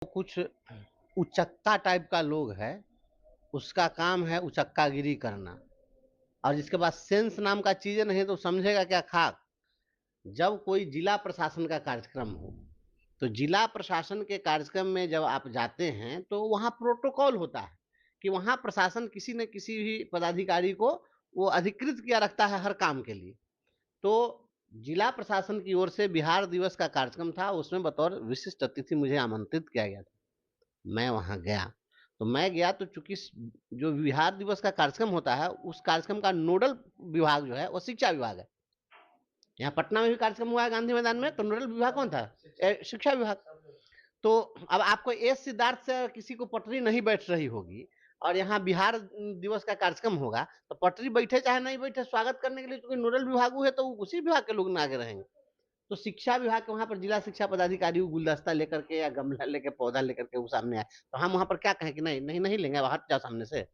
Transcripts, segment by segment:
कुछ उचक्का टाइप का लोग है, उसका काम है उचक्कागिरी करना। और जिसके पास सेंस नाम का चीजें नहीं तो समझेगा क्या खाक। जब कोई जिला प्रशासन का कार्यक्रम हो, तो जिला प्रशासन के कार्यक्रम में जब आप जाते हैं तो वहां प्रोटोकॉल होता है कि वहां प्रशासन किसी न किसी भी पदाधिकारी को वो अधिकृत किया रखता है हर काम के लिए। तो जिला प्रशासन की ओर से बिहार दिवस का कार्यक्रम था, उसमें बतौर विशिष्ट अतिथि मुझे आमंत्रित किया गया था। मैं वहां गया। तो मैं गया तो चूंकि जो बिहार दिवस का कार्यक्रम होता है, उस कार्यक्रम का नोडल विभाग जो है वो शिक्षा विभाग है। यहाँ पटना में भी कार्यक्रम हुआ है गांधी मैदान में, तो नोडल विभाग कौन था? शिक्षा विभाग। तो अब आपको एस सिद्धार्थ से किसी को पटरी नहीं बैठ रही होगी, और यहाँ बिहार दिवस का कार्यक्रम होगा, तो पटरी बैठे चाहे नहीं बैठे, स्वागत करने के लिए क्योंकि नोडल विभाग है तो उसी विभाग के लोग आगे रहेंगे। तो शिक्षा विभाग के वहां पर जिला शिक्षा पदाधिकारी गुलदस्ता लेकर के या गमला लेकर पौधा लेकर के वो सामने आए, तो हम वहां पर क्या कहें कि नहीं नहीं नहीं लेंगे, हट जाओ सामने से।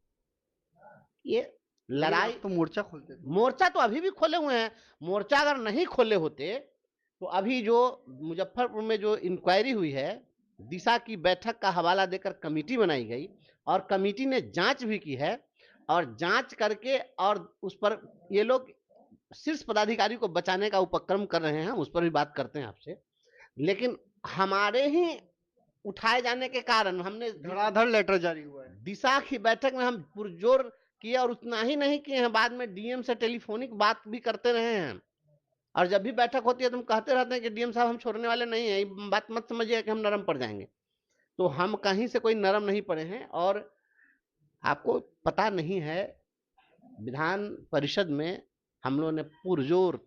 ये लेकिन लड़ाई। आप तो मोर्चा खोलते थे। मोर्चा तो अभी भी खोले हुए हैं। मोर्चा अगर नहीं खोले होते तो अभी जो मुजफ्फरपुर में जो इंक्वायरी हुई है, दिशा की बैठक का हवाला देकर कमेटी बनाई गई, और कमेटी ने जांच भी की है, और जांच करके और उस पर ये लोग शीर्ष पदाधिकारी को बचाने का उपक्रम कर रहे हैं, उस पर भी बात करते हैं आपसे। लेकिन हमारे ही उठाए जाने के कारण हमने धड़ाधड़ लेटर जारी हुआ है। दिशा की बैठक में हम पुरजोर किए, और उतना ही नहीं किए हैं, बाद में डीएम से टेलीफोनिक बात भी करते रहे हैं। और जब भी बैठक होती है तो हम कहते रहते हैं कि डीएम साहब हम छोड़ने वाले नहीं है, ये बात मत समझिए कि हम नरम पड़ जाएंगे। तो हम कहीं से कोई नरम नहीं पड़े हैं। और आपको पता नहीं है, विधान परिषद में हम लोगों ने पुरजोर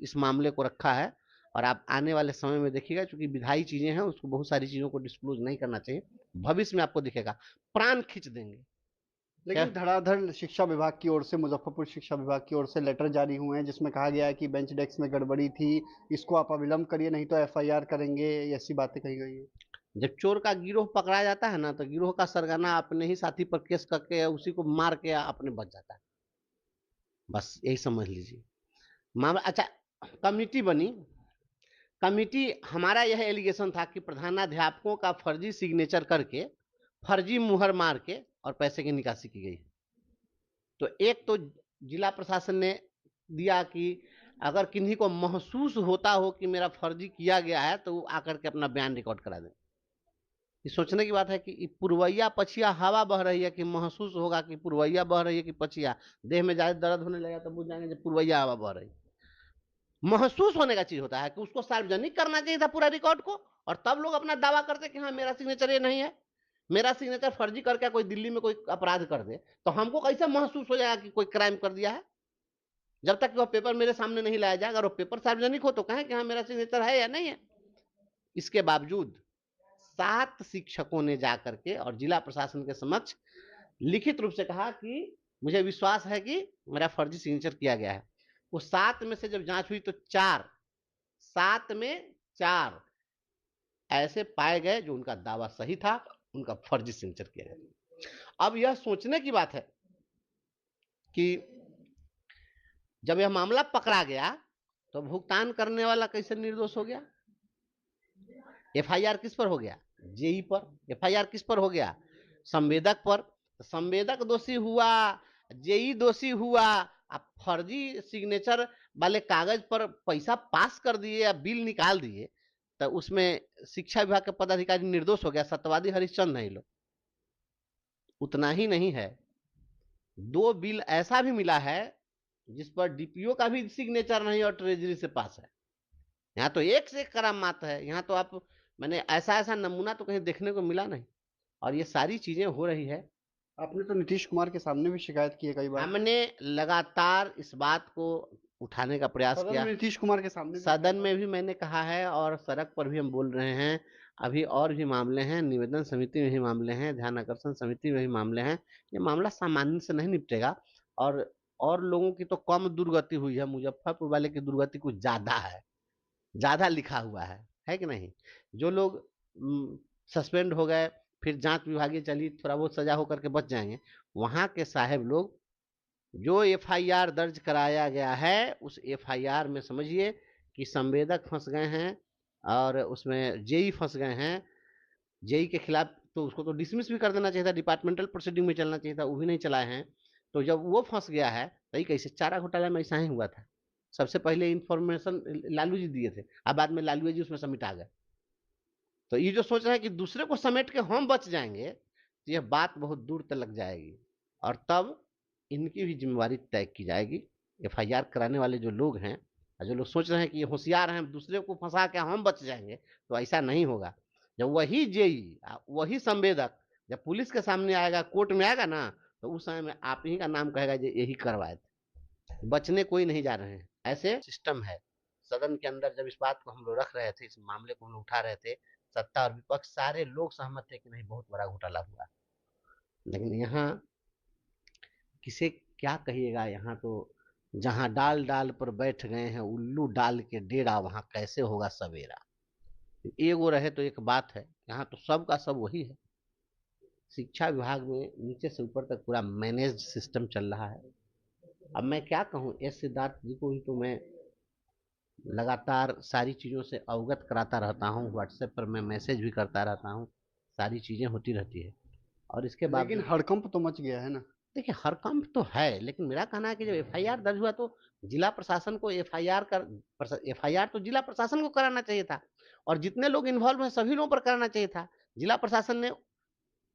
इस मामले को रखा है, और आप आने वाले समय में देखिएगा, क्योंकि विधायी चीजें हैं, उसको बहुत सारी चीजों को डिस्क्लोज नहीं करना चाहिए। भविष्य में आपको दिखेगा, प्राण खींच देंगे। क्या? लेकिन धड़ाधड़ शिक्षा विभाग की ओर से, मुजफ्फरपुर शिक्षा विभाग की ओर से लेटर जारी हुए हैं जिसमें कहा गया है कि बेंच डेस्क में गड़बड़ी थी, इसको आप अविलंब करिए नहीं तो एफआईआर करेंगे, ऐसी बातें कही गई है। जब चोर का गिरोह पकड़ा जाता है ना, तो गिरोह का सरगना अपने ही साथी पर केस करके उसी को मार के अपने बच जाता है। बस यही समझ लीजिए मामला। अच्छा, कमिटी बनी। कमिटी, हमारा यह एलिगेशन था कि प्रधानाध्यापकों का फर्जी सिग्नेचर करके, फर्जी मुहर मार के और पैसे की निकासी की गई। तो एक तो जिला प्रशासन ने दिया कि अगर किन्हीं को महसूस होता हो कि मेरा फर्जी किया गया है, तो वो आकर के अपना बयान रिकॉर्ड करा दें। ये सोचने की बात है कि पुरवैया पछिया हवा बह रही है, कि महसूस होगा कि पुरवैया बह रही है कि पछिया। देह में ज्यादा दर्द होने लगा तो बुझ जाएंगे जब पुरवैया हवा बह रही। महसूस होने का चीज होता है कि उसको सार्वजनिक करना चाहिए था पूरा रिकॉर्ड को, और तब लोग अपना दावा करते कि हाँ मेरा सिग्नेचर ये नहीं है, मेरा सिग्नेचर फर्जी करके कोई दिल्ली में कोई अपराध कर दे, तो हमको कैसे महसूस हो जाएगा कि कोई क्राइम कर दिया है, जब तक वह पेपर मेरे सामने नहीं लाया जाएगा। और वो पेपर सार्वजनिक हो तो कहें कि हाँ मेरा सिग्नेचर है या नहीं है। इसके बावजूद 7 शिक्षकों ने जाकर के और जिला प्रशासन के समक्ष लिखित रूप से कहा कि मुझे विश्वास है कि मेरा फर्जी सिग्नेचर किया गया है। वो 7 में से जब जांच हुई तो 7 में 4 ऐसे पाए गए जो उनका दावा सही था, उनका फर्जी सिग्नेचर किया गया। अब यह सोचने की बात है कि जब यह मामला पकड़ा गया तो भुगतान करने वाला कैसे निर्दोष हो गया? एफआईआर किस पर हो गया? जेई पर। एफआईआर किस पर हो गया? संवेदक पर। संवेदक दोषी हुआ, जेई दोषी हुआ। आप फर्जी सिग्नेचर वाले कागज पर पैसा पास कर दिए या बिल निकाल दिए, तो उसमें शिक्षा विभाग के पदाधिकारी निर्दोष हो गया, सत्यवादी हरिश्चंद्र है लोग। उतना ही नहीं है, 2 बिल ऐसा भी मिला है जिस पर डीपीओ का भी सिग्नेचर नहीं और ट्रेजरी से पास है। यहाँ तो एक से एक करामात है। यहाँ तो आप, मैंने ऐसा ऐसा नमूना तो कहीं देखने को मिला नहीं। और ये सारी चीजें हो रही है। आपने तो नीतीश कुमार के सामने भी शिकायत की है कई बार। हमने लगातार इस बात को उठाने का प्रयास सदन किया। में नीतीश कुमार के सामने भी कई सदन बार। में भी मैंने कहा है, और सड़क पर भी हम बोल रहे हैं। अभी और भी मामले हैं, निवेदन समिति में भी मामले हैं, ध्यान आकर्षण समिति में भी मामले हैं। ये मामला सामान्य से नहीं निपटेगा। और लोगों की तो कम दुर्गति हुई है, मुजफ्फरपुर वाले की दुर्गति कुछ ज्यादा है। ज्यादा लिखा हुआ है कि नहीं? जो लोग सस्पेंड हो गए, फिर जांच विभागीय चली, थोड़ा बहुत सजा होकर के बच जाएंगे। वहां के साहेब लोग, जो एफआईआर दर्ज कराया गया है, उस एफआईआर में समझिए कि संवेदक फंस गए हैं, और उसमें जेई फंस गए हैं। जेई के खिलाफ तो उसको तो डिसमिस भी कर देना चाहिए था, डिपार्टमेंटल प्रोसीडिंग में चलना चाहिए था, वो भी नहीं चलाए हैं। तो जब वो फंस गया है तो ये कैसे, चारा घोटाला में ऐसा ही हुआ था। सबसे पहले इन्फॉर्मेशन लालू जी दिए थे, अब बाद में लालू जी उसमें समेटा गए। तो ये जो सोच रहे हैं कि दूसरे को समेट के हम बच जाएंगे, तो यह बात बहुत दूर तक लग जाएगी, और तब इनकी भी जिम्मेवारी तय की जाएगी। एफआईआर कराने वाले जो लोग हैं, जो लोग सोच रहे हैं कि ये होशियार हैं, दूसरे को फंसा के हम बच जाएंगे, तो ऐसा नहीं होगा। जब वही जेई, वही संवेदक जब पुलिस के सामने आएगा, कोर्ट में आएगा ना, तो उस समय में आप ही का नाम कहेगा जो यही करवाए थे। बचने कोई नहीं जा रहे हैं, ऐसे सिस्टम है। सदन के अंदर जब इस बात को हम लोग रख रहे थे, इस मामले को हम लोग उठा रहे थे, सत्ता और विपक्ष सारे लोग सहमत थे कि नहीं, बहुत बड़ा घोटाला हुआ। लेकिन यहाँ किसे क्या कहिएगा, यहाँ तो जहाँ डाल डाल पर बैठ गए हैं उल्लू डाल के डेरा, वहाँ कैसे होगा सवेरा। एगो रहे तो एक बात है, यहाँ तो सब का सब वही है। शिक्षा विभाग में नीचे से ऊपर तक पूरा मैनेज सिस्टम चल रहा है। अब मैं क्या कहूँ, एस सिद्धार्थ जी को ही तो मैं लगातार सारी चीज़ों से अवगत कराता रहता हूँ, व्हाट्सएप पर मैं मैसेज भी करता रहता हूँ, सारी चीज़ें होती रहती है, और इसके लेकिन बावजूद हड़कंप तो मच गया है ना। देखिए हड़कंप तो है। लेकिन मेरा कहना है कि जब एफआईआर दर्ज हुआ तो जिला प्रशासन को एफआईआर तो जिला प्रशासन को कराना चाहिए था, और जितने लोग इन्वॉल्व हैं सभी लोगों पर कराना चाहिए था। जिला प्रशासन ने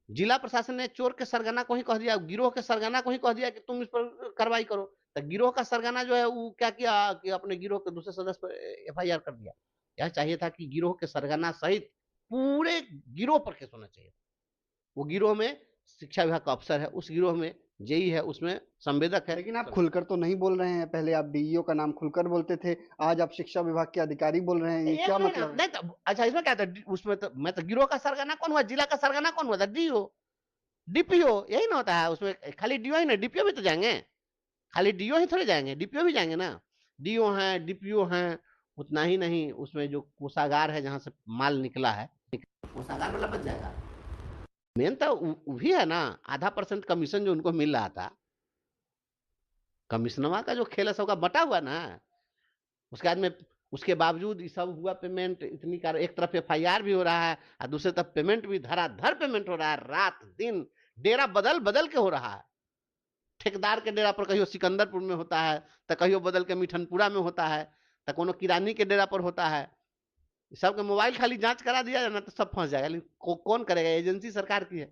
जिला प्रशासन ने चोर के सरगना को ही कह दिया, गिरोह के सरगना को ही कह दिया कि तुम इस पर कार्रवाई करो। तो गिरोह का सरगना जो है वो क्या किया कि अपने गिरोह के दूसरे सदस्य पर एफआईआर कर दिया। यह चाहिए था कि गिरोह के सरगना सहित पूरे गिरोह पर केस होना चाहिए। वो गिरोह में शिक्षा विभाग का अफसर है, उस गिरोह में जेई है, उसमें संवेदक है। लेकिन आप खुलकर तो नहीं बोल रहे हैं, पहले आप डीईओ का नाम खुलकर बोलते थे, आज आप शिक्षा विभाग के अधिकारी बोल रहे हैं, ये एक क्या नहीं ना, मतलब है? नहीं तो अच्छा इसमें क्या था, उसमें तो मैं तो गिरोह का सरगना कौन हुआ, जिला का सरगना कौन हुआ था, डीओ डीपीओ, यही ना होता है उसमें। खाली डीओ ही ना, डीपीओ भी तो जाएंगे, खाली डीओ ही थोड़े जाएंगे, डीपीओ भी जाएंगे ना। डीओ हैं, डीपीओ हैं। उतना ही नहीं, उसमें जो कोषागार है जहां से माल निकला है, कोषागार वाला बच जाएगा। मेन तो वो भी है ना, आधा% कमीशन जो उनको मिल रहा था, कमिश्नवा का जो खेल है सबका बटा हुआ ना। उसके बाद में, उसके बावजूद ये सब हुआ पेमेंट, इतनी कार एक तरफ एफआईआर भी हो रहा है और दूसरी तरफ पेमेंट भी धराधर पेमेंट हो रहा है, रात दिन डेरा बदल बदल के हो रहा है। ठेकेदार के डेरा पर कहियो सिकंदरपुर में होता है, तो कहियो बदल के मिठनपुरा में होता है, तो कोनो किरानी के डेरा पर होता है। सबके मोबाइल खाली जांच करा दिया जाए ना तो सब फंस जाएगा, लेकिन कौन करेगा, एजेंसी सरकार की है।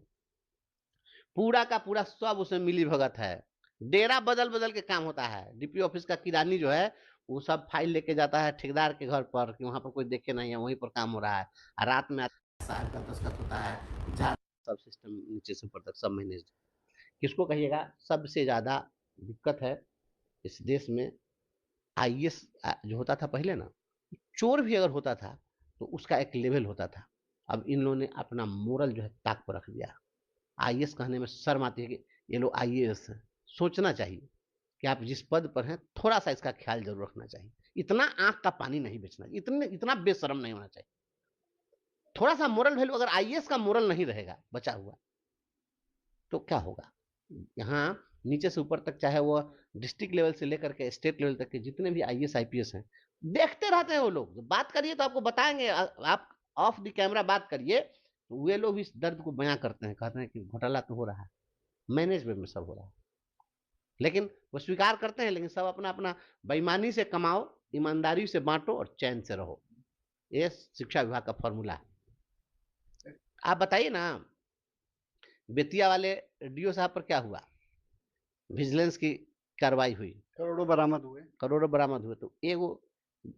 पूरा का पूरा सब उसमें मिली भगत है, डेरा बदल बदल के काम होता है। डीपी ऑफिस का किरानी जो है वो सब फाइल लेके जाता है ठेकेदार के घर पर कि वहां पर कोई देखे नहीं है, वहीं पर काम हो रहा है। और रात में साहब का दस्तखत होता है, सब सिस्टम नीचे से ऊपर तक सब मैनेज। किसको कहिएगा सबसे ज्यादा दिक्कत है इस देश में, आईएएस जो होता था पहले ना, चोर भी अगर होता था तो उसका एक लेवल होता था। अब इन लोगों ने अपना मोरल जो है ताक पर रख दिया। आईएएस कहने में शर्म आती है कि ये लोग आईएएस हैं। सोचना चाहिए कि आप जिस पद पर हैं थोड़ा सा इसका ख्याल जरूर रखना चाहिए। इतना आंख का पानी नहीं बेचना, इतने इतना बेशरम नहीं होना चाहिए। थोड़ा सा मोरल वैल्यू, अगर आईएएस का मोरल नहीं रहेगा बचा हुआ तो क्या होगा। यहाँ नीचे से ऊपर तक, चाहे वो डिस्ट्रिक्ट लेवल से लेकर के स्टेट लेवल तक के जितने भी आईएएस आईपीएस हैं, देखते रहते हैं वो लोग। बात करिए तो आपको बताएंगे, आप ऑफ द कैमरा बात करिए तो वे लोग इस दर्द को बयां करते हैं, कहते हैं कि घोटाला तो हो रहा है, मैनेजमेंट में सब हो रहा है। लेकिन वो स्वीकार करते हैं, लेकिन सब अपना अपना बेईमानी से कमाओ, ईमानदारी से बांटो और चैन से रहो। ये शिक्षा विभाग का फॉर्मूला है। आप बताइए ना, बेतिया वाले डीओ साहब पर क्या हुआ, विजिलेंस की कार्रवाई हुई, करोड़ों बरामद हुए। करोड़ों बरामद हुए। तो एगो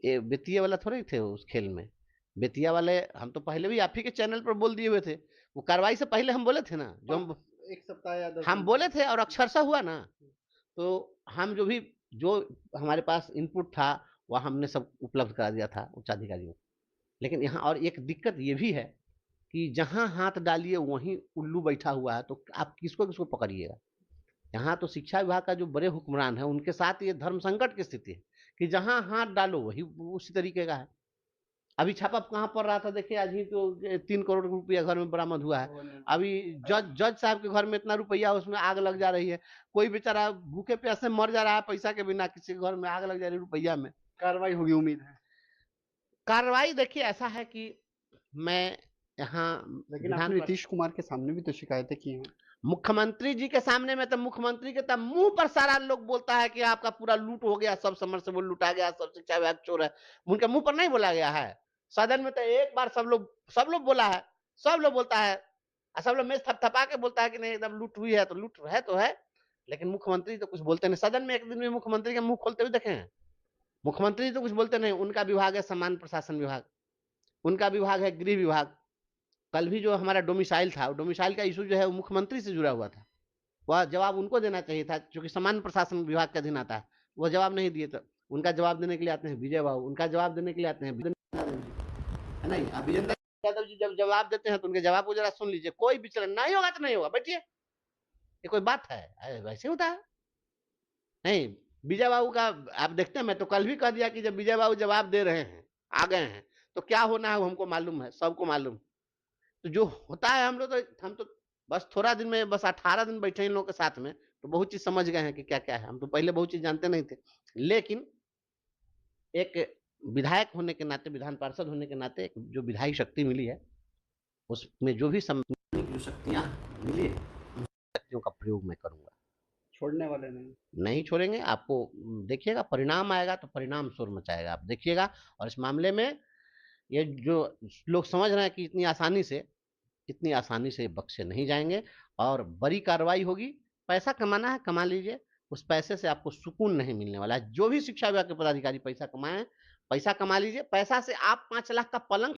बेतिया वाला थोड़े थे उस खेल में। बेतिया वाले हम तो पहले भी आप ही के चैनल पर बोल दिए हुए थे, वो कार्रवाई से पहले हम बोले थे ना, जो हम एक सप्ताह या 10 हम दिन बोले थे और अक्षरशः हुआ ना। तो हम जो हमारे पास इनपुट था वह हमने सब उपलब्ध करा दिया था उच्चाधिकारियों को। लेकिन यहाँ और एक दिक्कत ये भी है कि जहाँ हाथ डालिए वहीं उल्लू बैठा हुआ है, तो आप किसको किसको पकड़िएगा। यहाँ तो शिक्षा विभाग का जो बड़े हुक्मरान है उनके साथ ये धर्म संकट की स्थिति है कि जहाँ हाथ डालो वही उसी तरीके का है। अभी छापा कहाँ पड़ रहा था, देखिए आज ही तो 3 करोड़ रुपया घर में बरामद हुआ है। अभी जज साहब के घर में इतना रुपया, उसमें आग लग जा रही है। कोई बेचारा भूखे प्यासे मर जा रहा है पैसा के बिना, किसी के घर में आग लग जा रही है रुपया में। कार्रवाई होगी, उम्मीद है। कार्रवाई देखिए ऐसा है कि मैं यहाँ लेकिन विधान आपने नीतीश कुमार के सामने भी तो शिकायतें की हैं। मुख्यमंत्री जी के सामने में तो मुख्यमंत्री के तब मुंह पर सारा लोग बोलता है कि आपका पूरा लूट हो गया, सब समरसेबुल लूटा गया, सब शिक्षा विभाग चोर है। उनके मुंह पर नहीं बोला गया है। सदन में तो एक बार सब लोग बोला है, सब लोग बोलता है, सब लोग मेज थपथपा के बोलता है कि नहीं एकदम लूट हुई है, तो लूट है तो है। लेकिन मुख्यमंत्री तो कुछ बोलते नहीं। सदन में एक दिन भी मुख्यमंत्री के मुंह खोलते हुए देखे हैं? मुख्यमंत्री तो कुछ बोलते नहीं। उनका विभाग है सामान्य प्रशासन विभाग, उनका विभाग है गृह विभाग। कल भी जो हमारा डोमिसाइल था, डोमिसाइल का इशू जो है वो मुख्यमंत्री से जुड़ा हुआ था। वह जवाब उनको देना चाहिए था, क्योंकि सामान्य प्रशासन विभाग के अधीन आता है। वो जवाब नहीं दिए, तो उनका जवाब देने के लिए आते हैं विजय बाबू, उनका जवाब देने के लिए आते हैं है नहीं। अब विजेंद्र यादव जी जब जवाब देते हैं तो उनके जवाब को जरा सुन लीजिए। कोई विचलन नहीं होगा तो नहीं होगा, बैठिए, ये कोई बात है? वैसे होता है नहीं। विजय बाबू का आप देखते हैं, मैं तो कल भी कह दिया कि जब विजय बाबू जवाब दे रहे हैं, आ गए हैं, तो क्या होना है वो हमको मालूम है, सबको मालूम। तो जो होता है हम तो बस थोड़ा दिन में, बस 18 दिन बैठे इन लोगों के साथ में, तो बहुत चीज समझ गए हैं कि क्या क्या है। हम तो पहले बहुत चीज जानते नहीं थे, लेकिन एक विधायक होने के नाते, विधान पार्षद होने के नाते एक जो विधायी शक्ति मिली है, उसमें जो भी जो शक्तियां मिली है, उन शक्तियों का प्रयोग मैं करूंगा। छोड़ने वाले नहीं। नहीं छोड़ेंगे। आपको देखिएगा परिणाम आएगा तो परिणाम शोर मचाएगा, आप देखिएगा। और इस मामले में ये जो लोग समझ रहे हैं कि इतनी आसानी से बख्शे नहीं जाएंगे और बड़ी कार्रवाई होगी। पैसा कमाना है, कमा लीजिए, उस पैसे से आपको सुकून नहीं मिलने वाला है। जो भी शिक्षा विभाग के पदाधिकारी पैसा कमाए, पैसा कमा लीजिए। पैसा से आप 5 लाख का पलंग